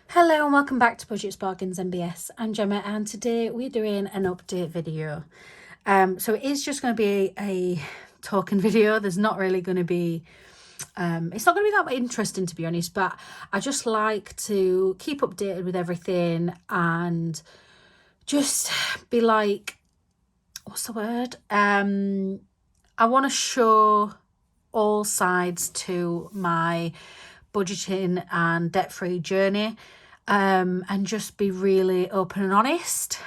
Hello and welcome back to Budget Bargains MBS. I'm Gemma and today we're doing an update video. So it is just going to be a talking video. There's not really going to be, it's not going to be that interesting to be honest, but I just like to keep updated with everything and just be like, what's the word? I want to show all sides to my budgeting and debt-free journey. And just be really open and honest,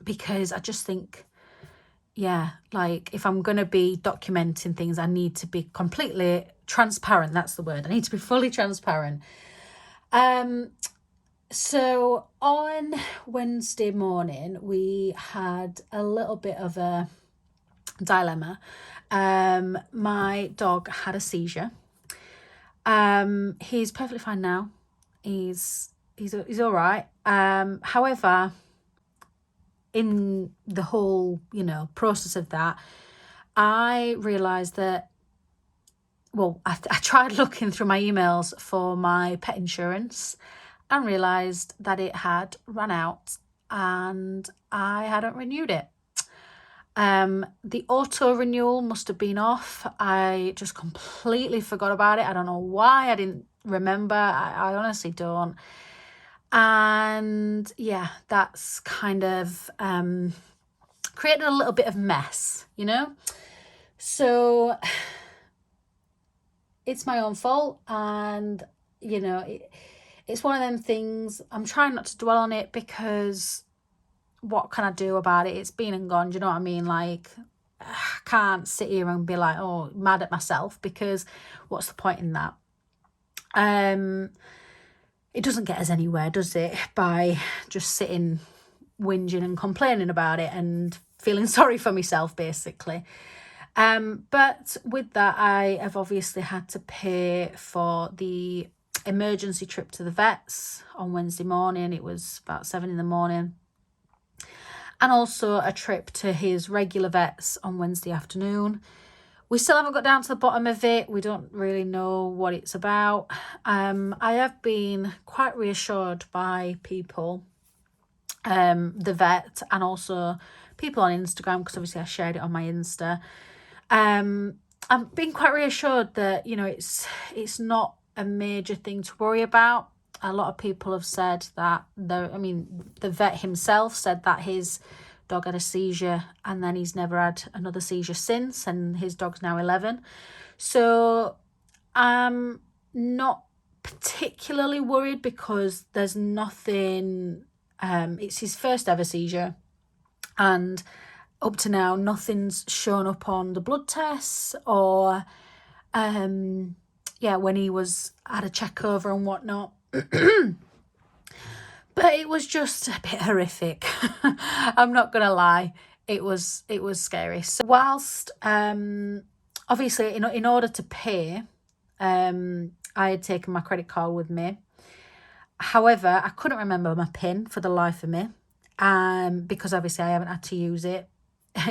because I just think, yeah, like if I'm going to be documenting things, I need to be completely transparent. That's the word. I need to be fully transparent. So on Wednesday morning, we had a little bit of a dilemma. My dog had a seizure. He's perfectly fine now. He's all right. However, in the whole, process of that, I realised that, I tried looking through my emails for my pet insurance and realised that it had run out and I hadn't renewed it. The auto renewal must have been off. I just completely forgot about it. I don't know why I didn't remember. I honestly don't. And yeah, that's kind of created a little bit of mess, So it's my own fault, and it's one of them things. I'm trying not to dwell on it because what can I do about it? It's been and gone. Do you know what I mean? Like, I can't sit here and be like, oh, mad at myself, because what's the point in that? It doesn't get us anywhere, does it? By just sitting, whinging and complaining about it and feeling sorry for myself, basically. But with that, I have obviously had to pay for the emergency trip to the vets on Wednesday morning. It was about 7 a.m. And also a trip to his regular vets on Wednesday afternoon. We still haven't got down to the bottom of it. We don't really know what it's about. I have been quite reassured by people, the vet, and also people on Instagram, because obviously I shared it on my Insta. I've been quite reassured that, it's not a major thing to worry about. A lot of people have said that, the vet himself said that his dog had a seizure and then he's never had another seizure since, and his dog's now 11. So I'm not particularly worried because there's nothing, it's his first ever seizure, and up to now nothing's shown up on the blood tests or when he was had a check over and whatnot. But it was just a bit horrific. I'm not gonna lie, it was scary. So whilst obviously in order to pay, I had taken my credit card with me. However, I couldn't remember my PIN for the life of me, because obviously I haven't had to use it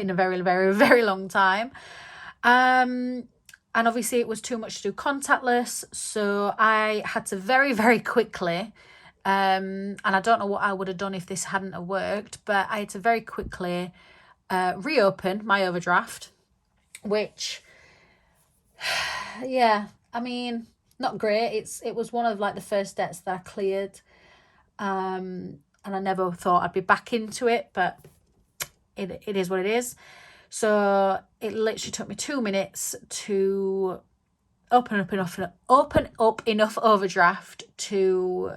in a very, very, very long time. And obviously it was too much to do contactless, so I had to very, very quickly, and I don't know what I would have done if this hadn't have worked, but I had to very quickly reopen my overdraft, which, yeah, not great. It was one of like the first debts that I cleared, and I never thought I'd be back into it, but it is what it is. So it literally took me 2 minutes to open up enough overdraft to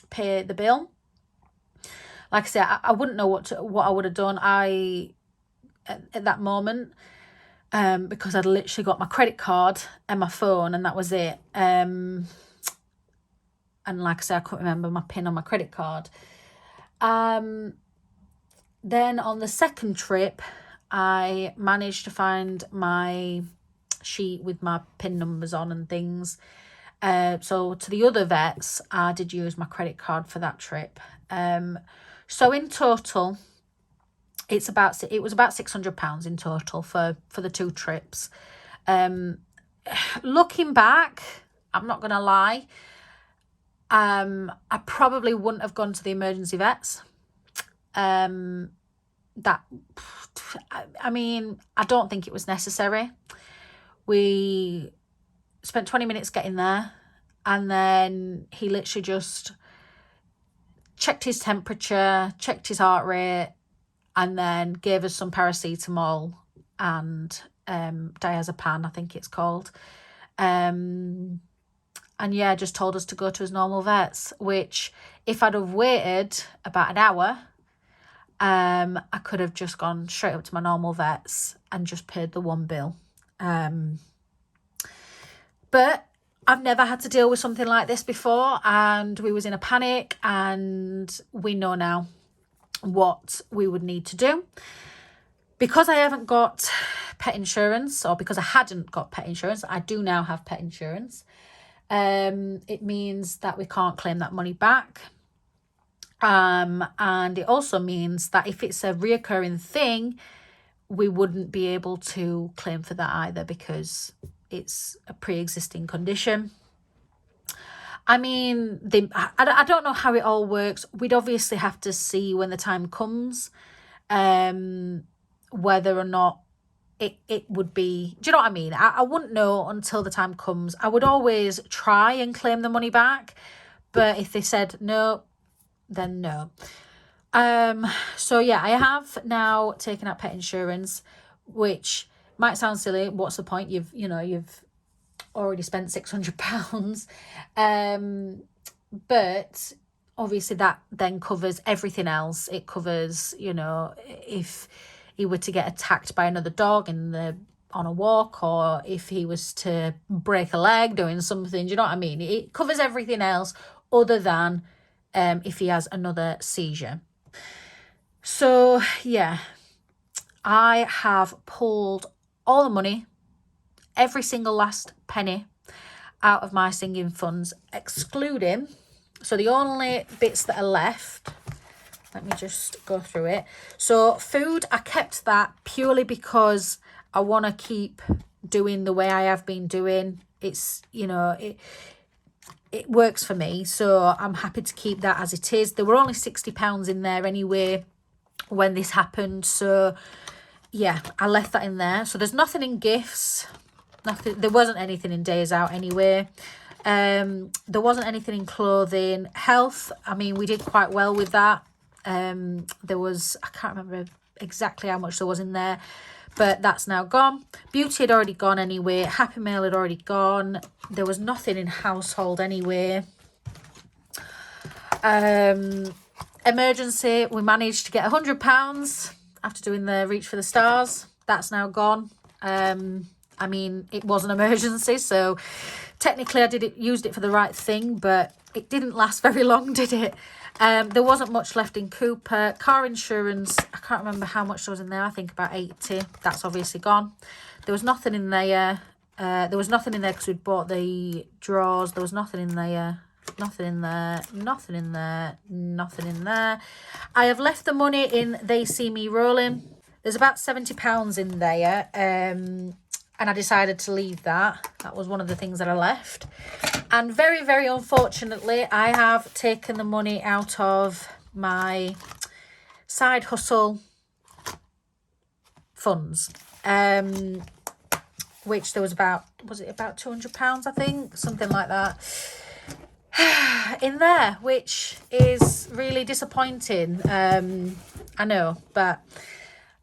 pay the bill. Like I said, I wouldn't know what I would have done at that moment, because I'd literally got my credit card and my phone, and that was it. And like I said, I couldn't remember my PIN on my credit card. Then on the second trip, I managed to find my sheet with my PIN numbers on and things. So to the other vets, I did use my credit card for that trip. So in total, it was about £600 in total for the 2 trips. Looking back, I'm not gonna lie, I probably wouldn't have gone to the emergency vets. I mean, I don't think it was necessary. We spent 20 minutes getting there, and then he literally just checked his temperature, checked his heart rate, and then gave us some paracetamol and diazepam, I think it's called. And yeah, just told us to go to his normal vets, which if I'd have waited about an hour, I could have just gone straight up to my normal vets and just paid the one bill. But I've never had to deal with something like this before, and we was in a panic, and we know now what we would need to do. Because I haven't got pet insurance, or because I hadn't got pet insurance, I do now have pet insurance. It means that we can't claim that money back. And it also means that if it's a reoccurring thing, we wouldn't be able to claim for that either, because it's a pre-existing condition. I mean, I don't know how it all works. We'd obviously have to see when the time comes, whether or not it would be, do you know what I mean? I wouldn't know until the time comes. I would always try and claim the money back, but if they said no, then no. So yeah, I have now taken out pet insurance, which might sound silly. What's the point? You've already spent £600. But obviously that then covers everything else. It covers, if he were to get attacked by another dog on a walk, or if he was to break a leg doing something, do you know what I mean? It covers everything else other than if he has another seizure. So yeah, I have pulled all the money, every single last penny, out of my singing funds, excluding, so the only bits that are left, let me just go through it. So food, I kept that purely because I want to keep doing the way I have been doing. It's, it works for me, so I'm happy to keep that as it is. There were only £60 in there anyway when this happened, so yeah, I left that in there. So there's nothing in gifts, nothing. There wasn't anything in days out anyway. There wasn't anything in clothing. Health, I mean, we did quite well with that. There was, I can't remember exactly how much there was in there, but that's now gone. Beauty had already gone anyway. Happy Meal had already gone. There was nothing in household anyway. Emergency, we managed to get £100 after doing the Reach for the Stars. That's now gone. I mean, it was an emergency, so technically I used it for the right thing, but it didn't last very long, did it? There wasn't much left in Cooper. Car insurance, I can't remember how much there was in there. I think about 80. That's obviously gone. There was nothing in there. There was nothing in there because we'd bought the drawers. There was nothing in there. Nothing in there. Nothing in there. Nothing in there. I have left the money in They See Me Rolling. There's about £70 in there. And I decided to leave that. That was one of the things that I left. And very, very unfortunately, I have taken the money out of my side hustle funds. Which there was about £200, I think? Something like that. In there, which is really disappointing. I know, but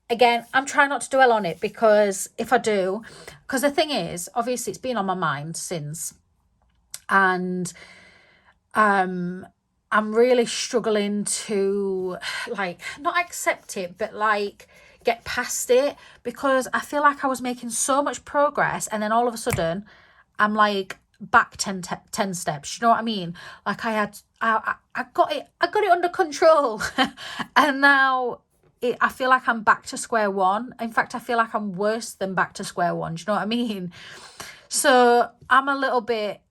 again, I'm trying not to dwell on it, because if I do, because the thing is, obviously it's been on my mind since, and I'm really struggling to not accept it, but get past it, because I feel like I was making so much progress, and then all of a sudden I'm back 10 steps, you know what I mean? I got it under control and now I feel like I'm back to square one. In fact, I feel like I'm worse than back to square one. Do you know what I mean? So I'm a little bit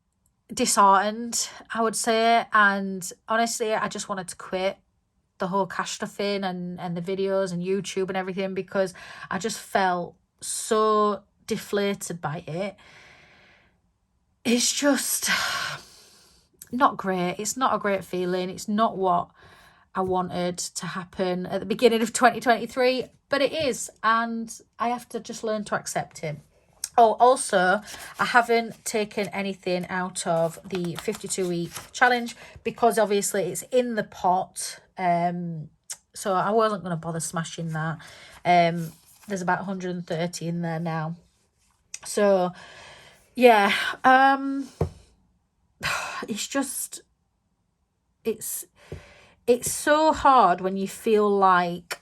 disheartened, I would say, and honestly I just wanted to quit the whole cash stuffing and the videos and YouTube and everything, because I just felt so deflated by it. It's just not great. It's not a great feeling. It's not what I wanted to happen at the beginning of 2023, but it is, and I have to just learn to accept it. Oh, also, I haven't taken anything out of the 52-week challenge because obviously it's in the pot. So I wasn't going to bother smashing that. There's about 130 in there now. So, yeah. It's just, it's so hard when you feel like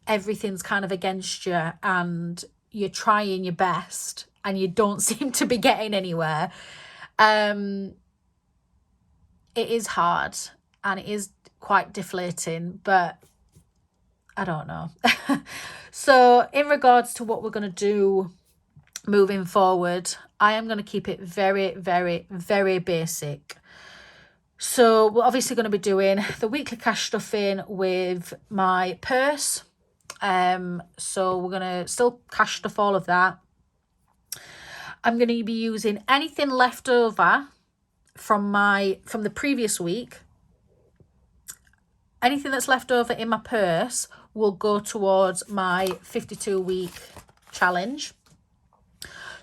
everything's kind of against you and you're trying your best and you don't seem to be getting anywhere. It is hard and it is quite deflating, but I don't know. So in regards to what we're going to do moving forward, I am going to keep it very, very, very basic. So we're obviously going to be doing the weekly cash stuffing with my purse. So we're going to still cash stuff all of that. I'm going to be using anything left over from the previous week. Anything that's left over in my purse will go towards my 52-week challenge.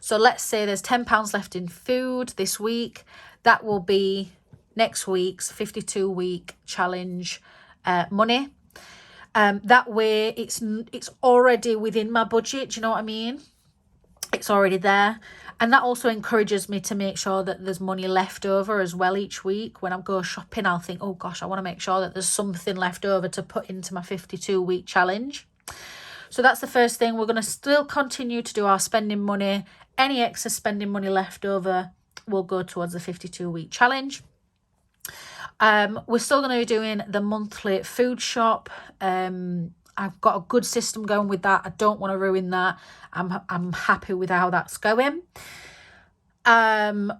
So let's say there's £10 left in food this week. That will be next week's 52-week challenge money. That way it's already within my budget. Do you know what I mean? It's already there. And that also encourages me to make sure that there's money left over as well each week. When I go shopping, I'll think, oh gosh, I want to make sure that there's something left over to put into my 52-week challenge. So that's the first thing. We're going to still continue to do our spending money. Any excess spending money left over will go towards the 52-week challenge. We're still going to be doing the monthly food shop. I've got a good system going with that. I don't want to ruin that. I'm happy with how that's going. And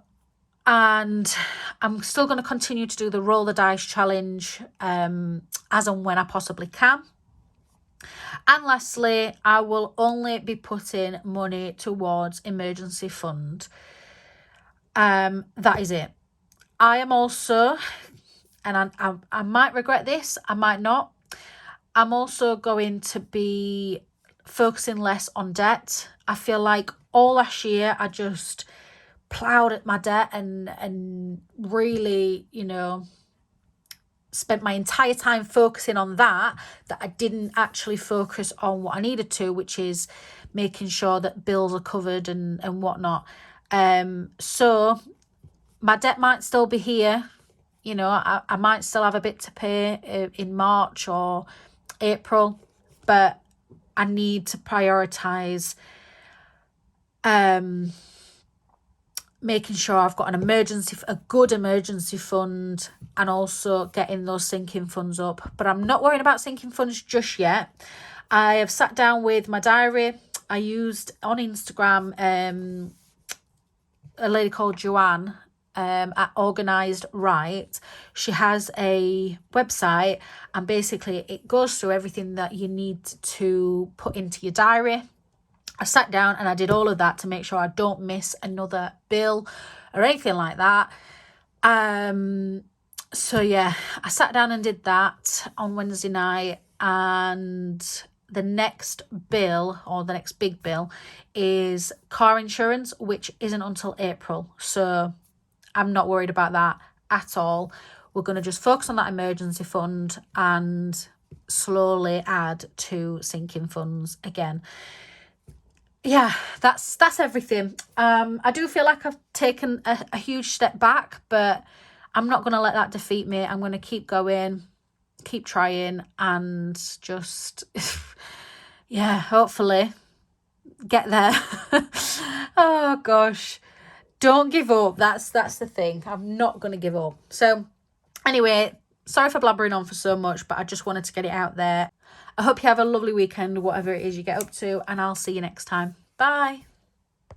I'm still going to continue to do the roll the dice challenge as and when I possibly can. And lastly, I will only be putting money towards emergency fund. That is it. I am also, and I might regret this, I might not, I'm also going to be focusing less on debt. I feel like all last year I just ploughed at my debt and really, spent my entire time focusing on that I didn't actually focus on what I needed to, which is making sure that bills are covered and whatnot. So my debt might still be here. I might still have a bit to pay in March or April, but I need to prioritise making sure I've got a good emergency fund, and also getting those sinking funds up. But I'm not worrying about sinking funds just yet. I have sat down with my diary. I used on Instagram a lady called Joanne at Organised Right. She has a website, and basically it goes through everything that you need to put into your diary. I sat down and I did all of that to make sure I don't miss another bill or anything like that. So yeah, I sat down and did that on Wednesday night, and the next bill, or the next big bill, is car insurance, which isn't until April. So I'm not worried about that at all. We're going to just focus on that emergency fund and slowly add to sinking funds again. Yeah, that's everything. I do feel like I've taken a huge step back, but I'm not going to let that defeat me. I'm going to keep going, keep trying, and just, yeah, hopefully get there. Oh, gosh. Don't give up. That's the thing. I'm not going to give up. So anyway, sorry for blabbering on for so much, but I just wanted to get it out there. I hope you have a lovely weekend, whatever it is you get up to, and I'll see you next time. Bye.